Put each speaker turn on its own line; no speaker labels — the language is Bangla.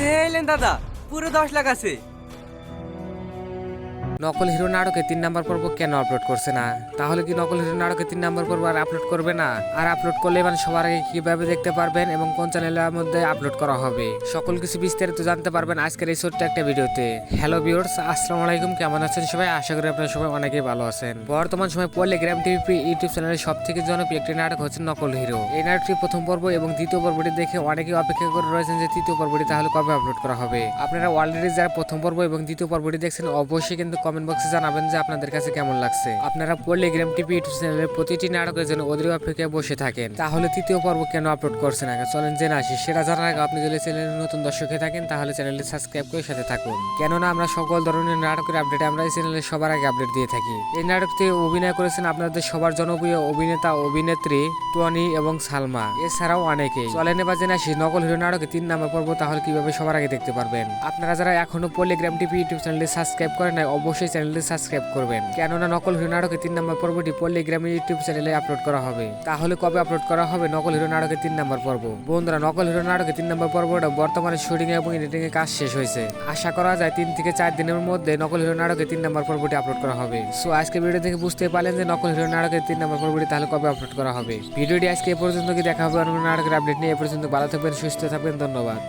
এলেন দাদা, পুরো 10 লাখ আছে।
নকল হিরো নাটকে 3 নাম্বার পর্ব কেন আপলোড করছে না? তাহলে কি নকল হিরো নাটকে 3 নাম্বার পর্ব আর আপলোড করবে না? আর আপলোড করলে মানে সবার আগে কিভাবে দেখতে পারবেন এবং কোন চ্যানেলের মধ্যে আপলোড করা হবে, সকল কিছু বিস্তারিত জানতে পারবেন আজকের এই ছোট্ট একটা ভিডিওতে। হ্যালো ভিউয়ার্স, আসসালামু আলাইকুম, কেমন আছেন সবাই? আশা করি আপনারা সবাই অনেকেই ভালো আছেন। বর্তমান সময় পল্লিগ্রাম টিভি ইউটিউব চ্যানেলের সবথেকে জনপ্রিয় একটি নাটক হচ্ছে নকল হিরো। এই নাটকটি প্রথম পর্ব এবং দ্বিতীয় পর্বটি দেখে অনেকেই অপেক্ষা করে রয়েছেন যে তৃতীয় পর্বটি তাহলে কবে আপলোড করা হবে। আপনারা অলরেডি যারা প্রথম পর্ব এবং দ্বিতীয় পর্বটি দেখছেন অবশ্যই কিন্তু কমেন্ট বক্সে জানাবেন যে আপনাদের কাছে কেমন লাগছে। আপনারা পল্লিগ্রাম টিভি ইউটিউব চ্যানেলের প্রতিটি নাটকের জন্য অধীর অপেক্ষায় বসে থাকেন, তাহলে তৃতীয় পর্ব কেন আপলোড করছেন না? চলেন জেনে আসি। সেটা জানার আগে আপনি যদি চ্যানেলের নতুন দর্শক হয়ে থাকেন তাহলে চ্যানেলটি সাবস্ক্রাইব করে সাথে থাকুন, কেননা আমরা সকল ধরনের নাটকের আপডেট আমরা এই চ্যানেলে সবার আগে আপডেট দিয়ে থাকি। এই নাটকটি অভিনয় করেছেন আপনাদের সবার জনপ্রিয় অভিনেতা অভিনেত্রী টনি এবং সালমা, এছাড়াও অনেকেই। চলেন এবার জেনে আসি নকল হিরো নাটকে 3 নাম্বার পর্ব তাহলে কিভাবে সবার আগে দেখতে পারবেন। আপনারা যারা এখনো পল্লিগ্রাম টিভি ইউটিউব চ্যানেলটি সাবস্ক্রাইব করেন নাই অবশ্যই চ্যানেলটি সাবস্ক্রাইব করবেন, কেননা নকল হিরো নাটকে 3 নাম্বার পর্বটি পল্লিগ্রাম ইউটিউব চ্যানেলে আপলোড করা হবে। তাহলে কবে আপলোড করা হবে নকল হিরো নাটকে 3 নাম্বার পর্ব? বন্ধুরা, নকল হিরো নাটকে 3 নাম্বার পর্বটা বর্তমানে শুটিং এবং এডিটিং এর কাজ শেষ হয়েছে। আশা করা যায় 3 থেকে 4 দিনের মধ্যে নকল হিরো নাটকে 3 নাম্বার পর্বটি আপলোড করা হবে। সো আজকে ভিডিও দেখে বুঝতে পারলেন যে নকল হিরো নাটকের 3 নাম্বার পর্বটি তাহলে কবে আপলোড করা হবে। ভিডিওটি আজকে এ পর্যন্ত কি দেখা হবে অন্য নাটকের আপডেট নিয়ে। এ পর্যন্ত ভালো থাকবেন, সুস্থ থাকবেন, ধন্যবাদ।